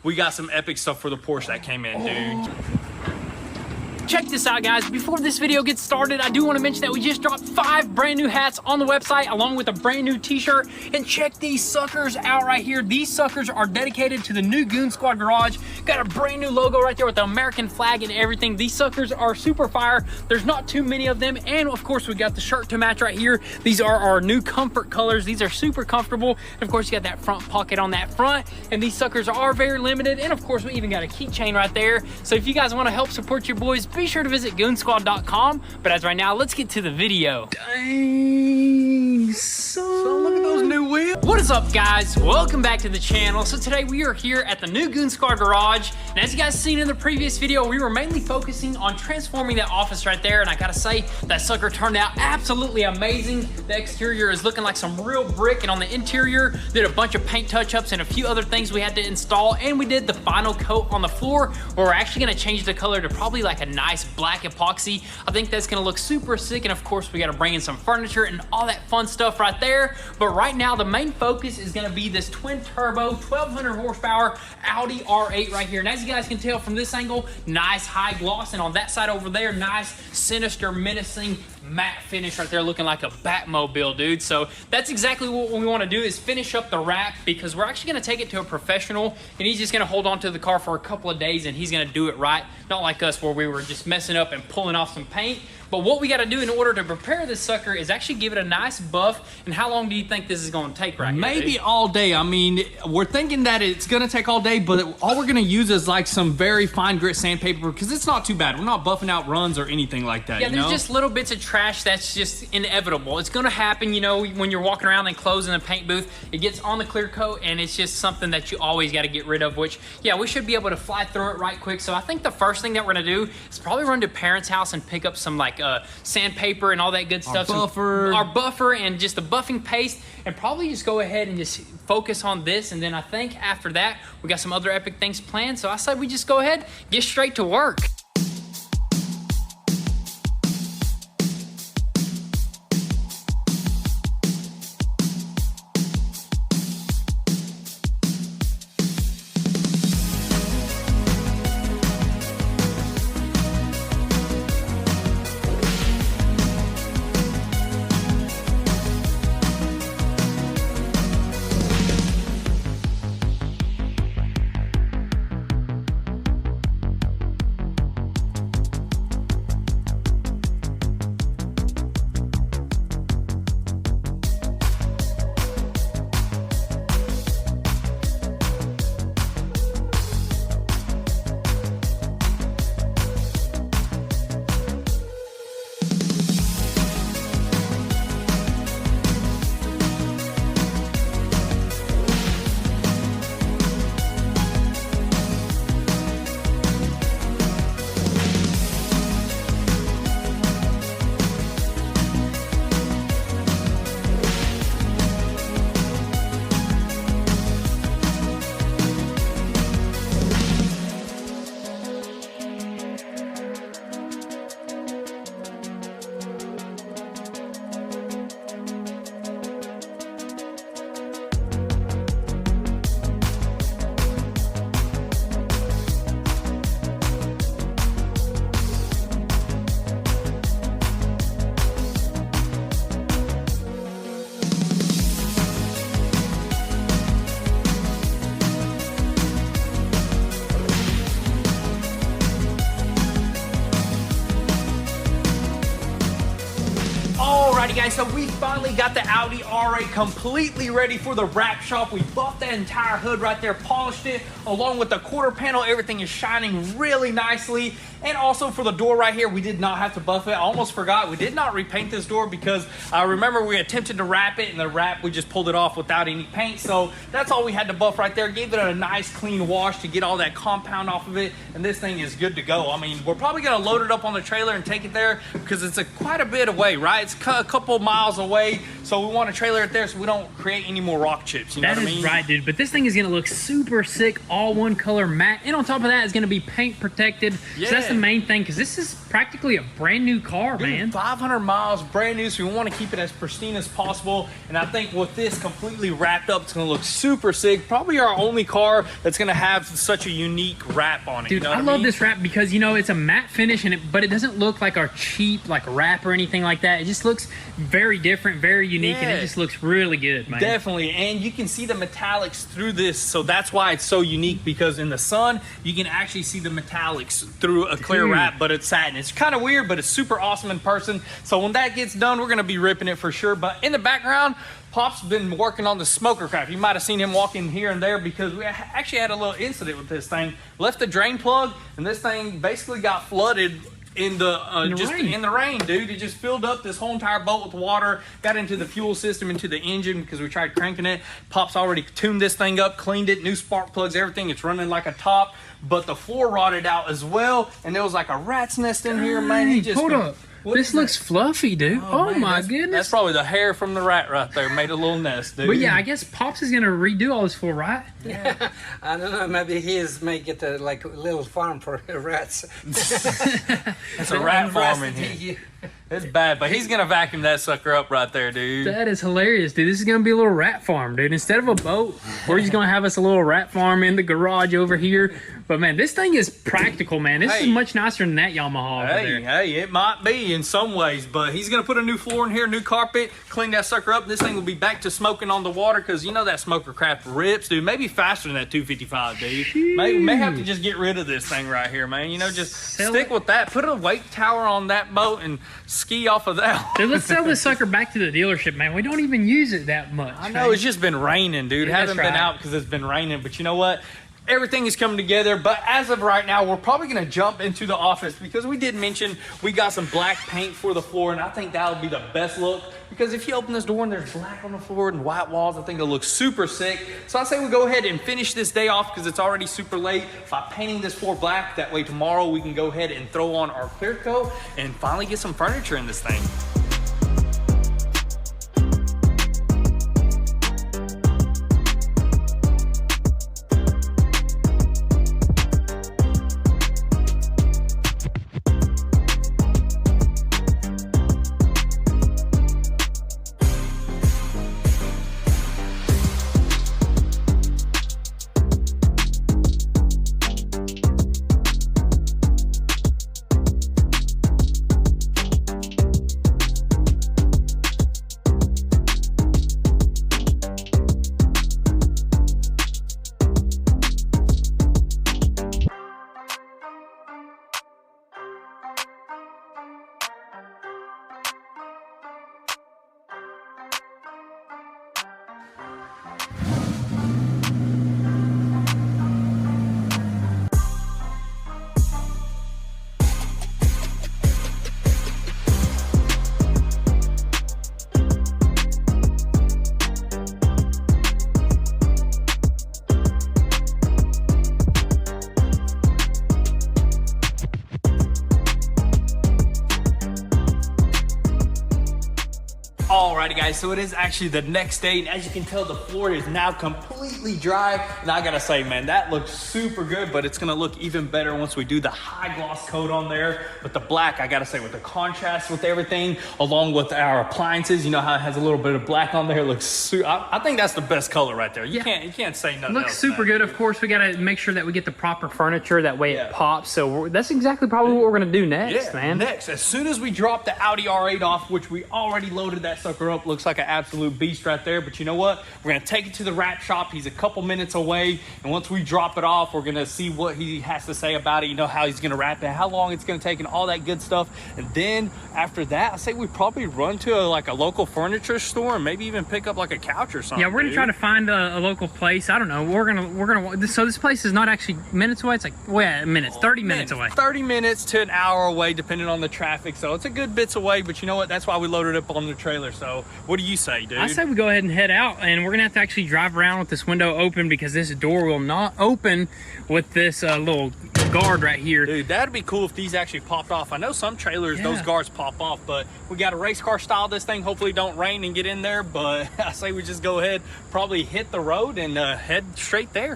we got some epic stuff for the Porsche that came in, dude. Check this out, guys. Before this video gets started, I do want to mention that we just dropped 5 brand new hats on the website along with a brand new t-shirt. And check these suckers out right here. These suckers are dedicated to the new Goon Squad garage. Got a brand new logo right there with the American flag and everything. These suckers are super fire. There's not too many of them. And of course, we got the shirt to match right here. These are our new comfort colors. These are super comfortable. And of course, you got that front pocket on that front. And these suckers are very limited. And of course, we even got a keychain right there. So if you guys want to help support your boys, be sure to visit GOONZQUAD.com. But as right now, let's get to the video. Dang, son, look at those new wheels. What is up, guys? Welcome back to the channel. So today we are here at the new Goon Squad garage. And as you guys seen in the previous video, we were mainly focusing on transforming that office right there. And I gotta say, that sucker turned out absolutely amazing. The exterior is looking like some real brick. And on the interior, did a bunch of paint touch-ups and a few other things we had to install. And we did the final coat on the floor, where we're actually gonna change the color to probably like a nice black epoxy. I think that's gonna look super sick. And of course, we gotta bring in some furniture and all that fun stuff right there. But right now, the main focus is gonna be this twin turbo 1200 horsepower Audi R8 right here. And as you guys can tell from this angle, nice high gloss, and on that side over there, nice sinister menacing matte finish right there, looking like a Batmobile, dude. So that's exactly what we want to do, is finish up the wrap, because we're actually going to take it to a professional, and he's just going to hold on to the car for a couple of days, and he's going to do it right, not like us where we were just messing up and pulling off some paint. But what we got to do in order to prepare this sucker is actually give it a nice buff. And how long do you think this is going to take right here? Maybe all day. I mean, we're thinking that it's going to take all day, but all we're going to use is like some very fine grit sandpaper, because it's not too bad. We're not buffing out runs or anything like that. Yeah, there's just little bits of trash that's just inevitable. It's going to happen, you know, when you're walking around and closing the paint booth. It gets on the clear coat, and it's just something that you always got to get rid of, which, yeah, we should be able to fly through it right quick. So I think the first thing that we're going to do is probably run to parents' house and pick up some like sandpaper and all that good stuff. Our buffer and just the buffing paste, and probably just go ahead and just focus on this. And then I think after that, we got some other epic things planned. So I said we just go ahead, get straight to work. Alrighty guys, so we finally got the Audi R8 completely ready for the wrap shop. We buffed that entire hood right there, polished it, along with the quarter panel. Everything is shining really nicely. And also for the door right here, we did not have to buff it. I almost forgot, we did not repaint this door because I remember we attempted to wrap it, and the wrap, we just pulled it off without any paint. So that's all we had to buff right there. Gave it a nice clean wash to get all that compound off of it, and this thing is good to go. I mean, we're probably gonna load it up on the trailer and take it there because it's quite a bit away, right? It's a couple couple miles away, so we want to trailer it there so we don't create any more rock chips. You know what I mean? That is right, dude. But this thing is gonna look super sick, all one color matte, and on top of that, it's gonna be paint protected. Yeah. So that's the main thing, because this is practically a brand new car, Dude, man. 500 miles, brand new, so we want to keep it as pristine as possible. And I think with this completely wrapped up, it's going to look super sick. Probably our only car that's going to have such a unique wrap on it. Dude, you know I love this wrap because, you know, it's a matte finish, but it doesn't look like our cheap like wrap or anything like that. It just looks very different, very unique, and it just looks really good, man. Definitely, and you can see the metallics through this, so that's why it's so unique, because in the sun, you can actually see the metallics through a clear wrap, but it's satin. It's kind of weird, but it's super awesome in person. So when that gets done, we're going to be ripping it for sure. But in the background, Pop's been working on the smoker craft. You might have seen him walking here and there because we actually had a little incident with this thing. Left the drain plug, and this thing basically got flooded in the rain, dude. It just filled up this whole entire boat with water, got into the fuel system, into the engine because we tried cranking it. Pop's already tuned this thing up, cleaned it, new spark plugs, everything. It's running like a top, but the floor rotted out as well, and there was like a rat's nest in here, man. He just hold up. This looks fluffy, dude. Oh man, my goodness. That's probably the hair from the rat right there. Made a little nest, dude. But yeah, I guess Pops is going to redo all this for, right? Yeah. I don't know. Maybe make it like a little farm for rats. It's a rat farm in here. It's bad, but he's going to vacuum that sucker up right there, dude. That is hilarious, dude. This is going to be a little rat farm, dude. Instead of a boat, we're just going to have us a little rat farm in the garage over here. But man, this thing is practical, man. This is much nicer than that Yamaha over there. Hey, it might be in some ways, but he's going to put a new floor in here, new carpet, clean that sucker up. This thing will be back to smoking on the water because you know that smoker craft rips, dude. Maybe faster than that 255, dude. May have to just get rid of this thing right here, man. You know, just stick with that. Put a weight tower on that boat and ski off of that. Dude, let's sell this sucker back to the dealership, man. We don't even use it that much. I know, it's just been raining, dude. Yeah, Haven't been out because it's been raining, but you know what? Everything is coming together, but as of right now, we're probably going to jump into the office because we did mention we got some black paint for the floor, and I think that would be the best look because if you open this door and there's black on the floor and white walls, I think it'll look super sick. So I say we go ahead and finish this day off because it's already super late by painting this floor black. That way tomorrow we can go ahead and throw on our clear coat and finally get some furniture in this thing. Alrighty guys, so it is actually the next day, and as you can tell, the floor is now completely dry. And I gotta say, man, that looks super good, but it's gonna look even better once we do the high gloss coat on there. But the black, I gotta say, with the contrast with everything, along with our appliances, you know how it has a little bit of black on there, it looks I think that's the best color right there. You can't say nothing looks else. Super good. Of course, we gotta make sure that we get the proper furniture, that way it pops. So that's exactly probably what we're gonna do next, man. Next, as soon as we drop the Audi R8 off, which we already loaded that sucker up, looks like an absolute beast right there. But you know what? We're gonna take it to the wrap shop. He's a couple minutes away, and once we drop it off, we're gonna see what he has to say about it. You know, how he's gonna wrap it, how long it's gonna take, and all that good stuff. And then after that, I say we probably run to a local furniture store and maybe even pick up like a couch or something. Yeah, we're gonna try to find a local place. I don't know. We're gonna. So this place is not actually minutes away. It's like minutes, 30 minutes away. 30 minutes to an hour away, depending on the traffic. So it's a good bits away. But you know what? That's why we loaded up on the trailer. So what do you say, dude? I say we go ahead and head out, and we're gonna have to actually drive around with this window open because this door will not open with this little guard right here. Dude, that'd be cool if these actually popped off. I know some trailers, those guards pop off, but we got a race car style this thing. Hopefully it don't rain and get in there, but I say we just go ahead, probably hit the road and head straight there.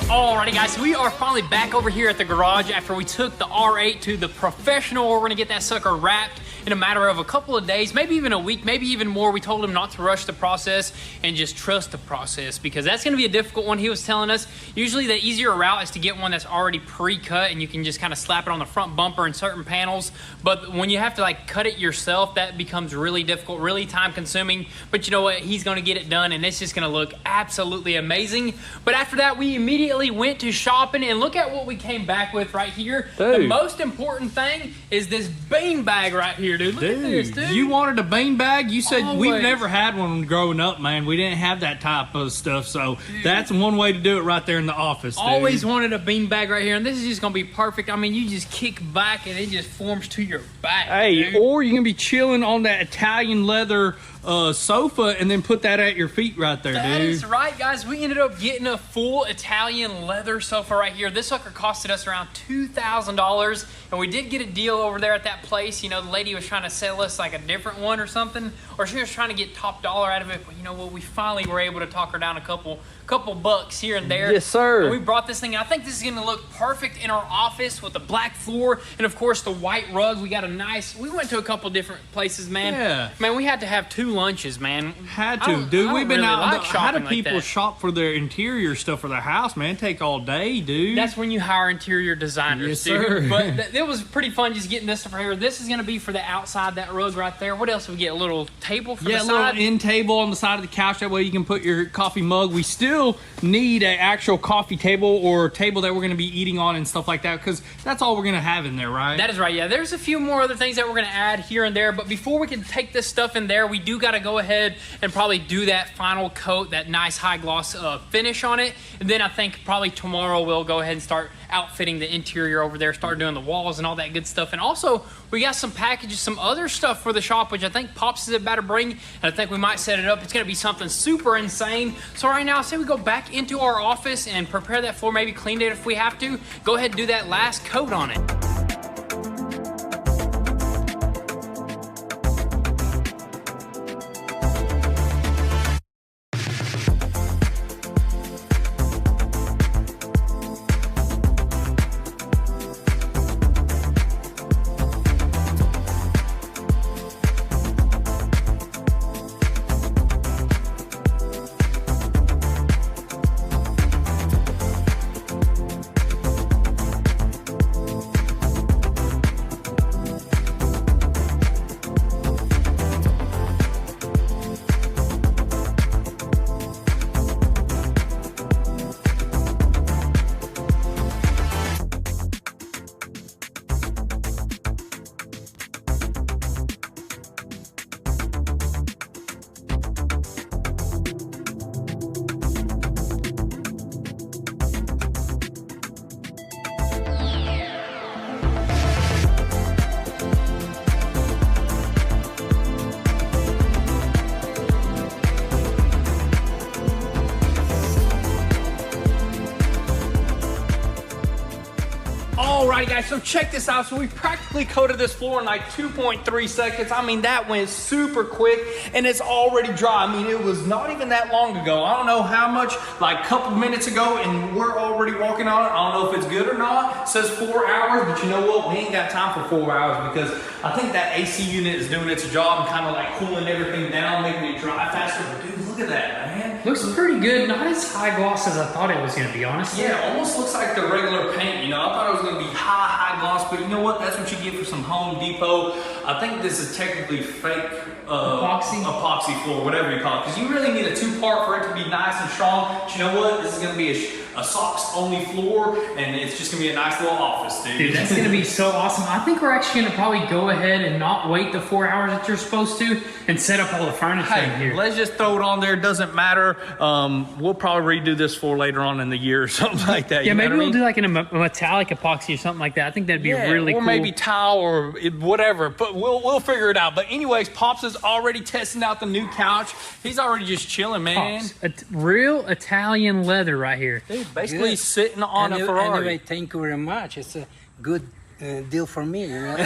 Alrighty guys, so we are finally back over here at the garage after we took the R8 to the professional. We're gonna get that sucker wrapped in a matter of a couple of days, maybe even a week, maybe even more. We told him not to rush the process and just trust the process, because that's gonna be a difficult one. He was telling us usually the easier route is to get one that's already pre-cut and you can just kind of slap it on the front bumper in certain panels. But when you have to like cut it yourself, that becomes really difficult, really time consuming. But you know what? He's gonna get it done and it's just gonna look absolutely amazing. But after that, we immediately went to shopping and look at what we came back with right here. Dude. The most important thing is this bean bag right here, dude. Look at this, dude. You wanted a bean bag? You said Always. we've never had one growing up, man. We didn't have that type of stuff, so that's one way to do it right there in the office, dude. Always wanted a bean bag right here, and this is just gonna be perfect. I mean, you just kick back and it just forms to your back. Hey, dude. or you can be chilling on that Italian leather sofa and then put that at your feet right there, That dude. is right, guys. We ended up getting a full Italian leather sofa right here. This sucker costed us around $2,000, and we did get a deal over there at that place. You know, the lady was trying to sell us like a different one or something, or she was trying to get top dollar out of it. But you know what? We finally were able to talk her down a couple bucks here and there. Yes, sir. And we brought this thing, and I think this is gonna look perfect in our office with the black floor and of course the white rug. We got a nice, we went to a couple different places, man. Yeah. Man, we had to have 2 lunches, man. Had I to, don't- dude. I We've don't been really out. like How shopping do like people that. shop for their interior stuff for their house, man? Take all day, dude. That's when you hire interior designers, Yes, dude. sir. But it was pretty fun just getting this stuff right here. This is going to be for the outside, that rug right there. What else do we get? A little table for yeah, the a little side? end table on the side of the couch. That way you can put your coffee mug. We still need an actual coffee table or table that we're going to be eating on and stuff like that, because that's all we're going to have in there, right? That is right, yeah. There's a few more other things that we're going to add here and there, but before we can take this stuff in there, we do got to go ahead and probably do that final coat, that nice high gloss finish on it. And then I think probably tomorrow we'll go ahead and start outfitting the interior over there, start doing the walls and all that good stuff. And also, we got some packages, some other stuff for the shop, which I think Pops is about to bring, and I think we might set it up. It's going to be something super insane. So right now, I say we go back into our office and prepare that floor, maybe clean it if we have to. Go ahead and do that last coat on it. Alrighty guys, so check this out. So we practically coated this floor in like 2.3 seconds. I mean, that went super quick and it's already dry. I mean, it was not even that long ago. I don't know how much, like a couple minutes ago, and we're already walking on it. I don't know if it's good or not. It says 4 hours, but you know what? We ain't got time for 4 hours because I think that AC unit is doing its job and kind of like cooling everything down, making it dry faster. But dude, look at that, man. Looks pretty good. Not as high gloss as I thought it was going to be, honestly. Yeah, almost looks like the regular paint. You know, I thought it was going to be high gloss, but you know what? That's what you get for some Home Depot. I think this is technically fake epoxy floor, whatever you call it, because you really need a 2-part for it to be nice and strong. But you know what? This is going to be a socks-only floor, and it's just going to be a nice little office, dude. Dude, that's going to be so awesome. I think we're actually going to probably go ahead and not wait the 4 hours that you're supposed to and set up all the furniture in here. Let's just throw it on there. It doesn't matter. We'll probably redo this floor later on in the year or something like that. Yeah, maybe we'll do like a metallic epoxy or something like that. I think that'd be really cool. Or maybe tile or whatever, but we'll figure it out. But anyways, Pops is already testing out the new couch. He's already just chilling, man. Pops, real Italian leather right here. Dude, basically sitting on a Ferrari. Anyway, thank you very much. It's a good deal for me, you know.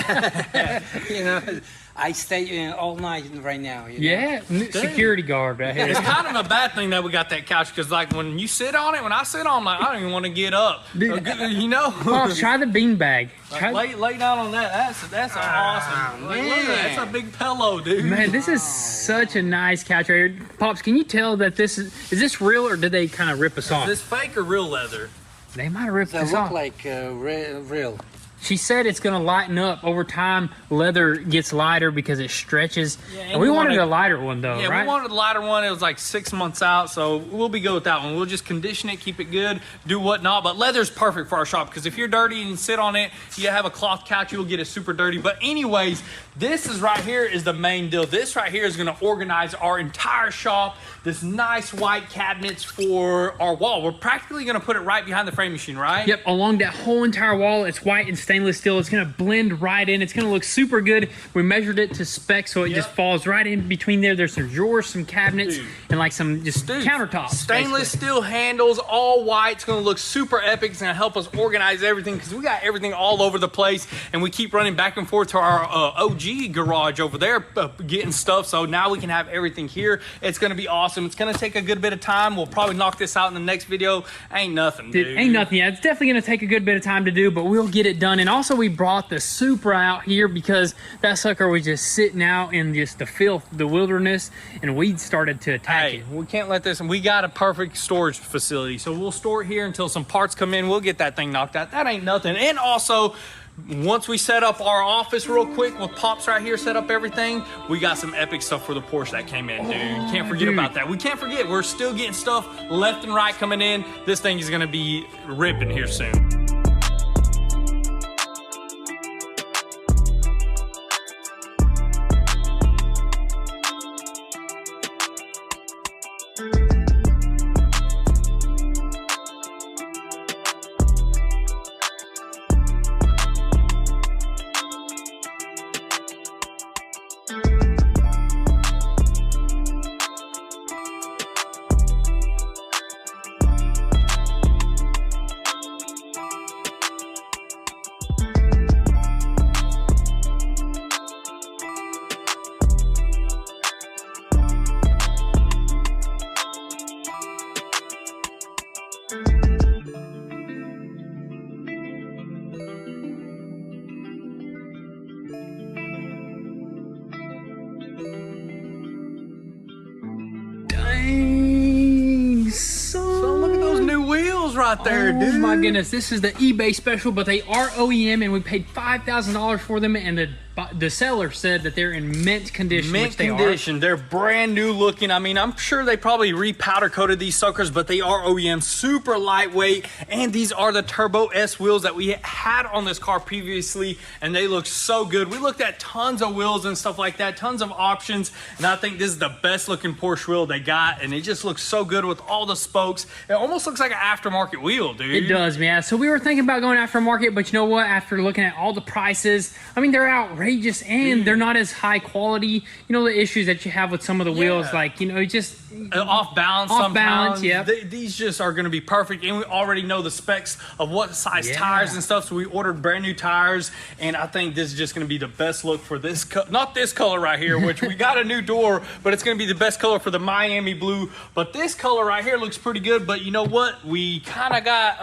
You know, I stay all night right now. You know? Yeah, security guard right here. It's kind of a bad thing that we got that couch because, like, when you sit on it, when I sit on it, like, I don't even want to get up. Dude, you know? Pops, try the beanbag. Lay down on that. That's awesome. Like, look at that. That's a big pillow, dude. Man, this is such a nice couch right here. Pops, can you tell that this is this real or did they kind of rip us off? Is this fake or real leather? They might have ripped us look off. like real. She said it's going to lighten up over time. Leather gets lighter because it stretches. Yeah, and we wanted a lighter one though, yeah, right? We wanted a lighter one. It was like 6 months out, so we'll be good with that one. We'll just condition it, keep it good, do whatnot. But leather's perfect for our shop because if you're dirty and you sit on it, you have a cloth couch, you'll get it super dirty. But anyways, this is right here is the main deal. This right here is going to organize our entire shop. This nice white cabinets for our wall. We're practically going to put it right behind the frame machine, right? Yep, along that whole entire wall. It's white and stainless steel. It's going to blend right in. It's going to look super good. We measured it to spec, so it just falls right in between there. There's some drawers, some cabinets, and like some countertops. Stainless steel handles, all white. It's going to look super epic. It's going to help us organize everything because we got everything all over the place, and we keep running back and forth to our OG garage over there getting stuff. So now we can have everything here. It's going to be awesome. It's going to take a good bit of time. We'll probably knock this out in the next video. Ain't nothing, dude. Ain't nothing yet. It's definitely going to take a good bit of time to do, but we'll get it done. And also we brought the Supra out here because that sucker was just sitting out in just the filth, the wilderness, and weeds started to attack it. We can't let this, and we got a perfect storage facility. So we'll store it here until some parts come in. We'll get that thing knocked out. That ain't nothing. And also, once we set up our office real quick with Pops right here, set up everything, we got some epic stuff for the Porsche that came in, dude. You can't forget about that. We can't forget. We're still getting stuff left and right coming in. This thing is going to be ripping here soon. Dang, so look at those new wheels right there, dude. Oh my goodness, this is the eBay special, but they are OEM, and we paid $5,000 for them, and the seller said that they're in mint condition. Mint condition. They're brand new looking. I mean, I'm sure they probably re-powder coated these suckers, but they are OEM, super lightweight, and these are the Turbo S wheels that we had on this car previously, and they look so good. We looked at tons of wheels and stuff like that, tons of options, and I think this is the best looking Porsche wheel they got, and it just looks so good with all the spokes. It almost looks like an aftermarket wheel, dude. It does, man. So we were thinking about going aftermarket, but you know what? After looking at all the prices, I mean, they're outrageous. outrageous, and they're not as high quality. You know, the issues that you have with some of the wheels, like, you know, just off balance. Off balance, yeah. These just are going to be perfect, and we already know the specs of what size tires and stuff. So we ordered brand new tires, and I think this is just going to be the best look for this. Not this color right here, which we got a new door, but it's going to be the best color for the Miami blue. But this color right here looks pretty good. But you know what? We kind of got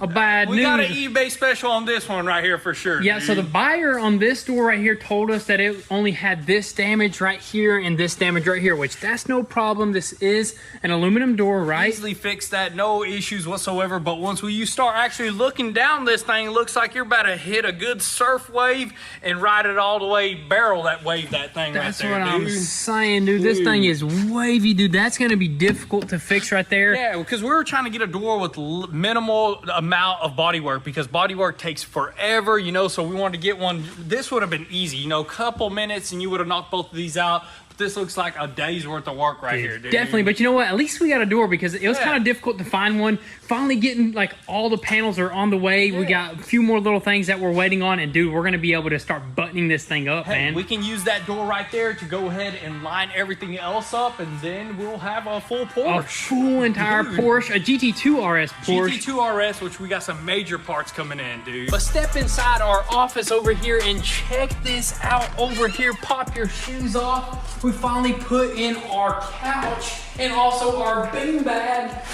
a bad news. We got an eBay special on this one right here for sure. Yeah. Dude. So the buyer on this door right here told us that it only had this damage right here and this damage right here, which that's no problem. This is an aluminum door, right? Easily fix that, no issues whatsoever. But once you start actually looking down this thing, it looks like you're about to hit a good surf wave and ride it all the way, barrel that wave, that thing right there. That's what I'm saying, dude. This thing is wavy, dude. That's gonna be difficult to fix right there. Yeah, because we were trying to get a door with minimal amount of body work, because body work takes forever, you know, so we wanted to get one. This would have been easy, you know, a couple minutes and you would have knocked both of these out. This looks like a day's worth of work right here, dude. Definitely, but you know what? At least we got a door, because it was kind of difficult to find one. Finally getting, like, all the panels are on the way. We got a few more little things that we're waiting on, and dude, we're going to be able to start buttoning this thing up, man. We can use that door right there to go ahead and line everything else up, and then we'll have a full Porsche. A full entire Porsche, a GT2 RS Porsche. GT2 RS, which we got some major parts coming in, dude. But step inside our office over here and check this out over here. Pop your shoes off. We finally put in our couch and also our beanbag.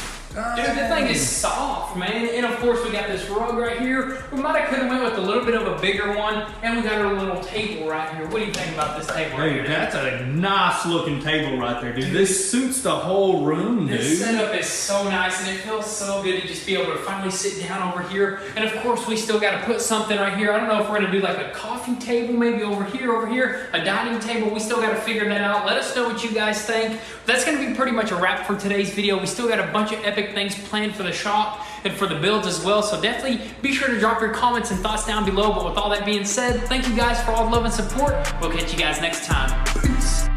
Dude, this thing is soft, man. And of course, we got this rug right here. We might have could have went with a little bit of a bigger one, and we got our little table right here. What do you think about this table right here? That's a nice looking table right there, dude. This suits the whole room, dude. This setup is so nice, and it feels so good to just be able to finally sit down over here. And of course, we still got to put something right here. I don't know if we're gonna do like a coffee table, maybe over here, a dining table. We still got to figure that out. Let us know what you guys think. That's gonna be pretty much a wrap for today's video. We still got a bunch of epic things planned for the shop and for the builds as well, so definitely be sure to drop your comments and thoughts down below. But with all that being said, thank you guys for all the love and support. We'll catch you guys next time. Peace.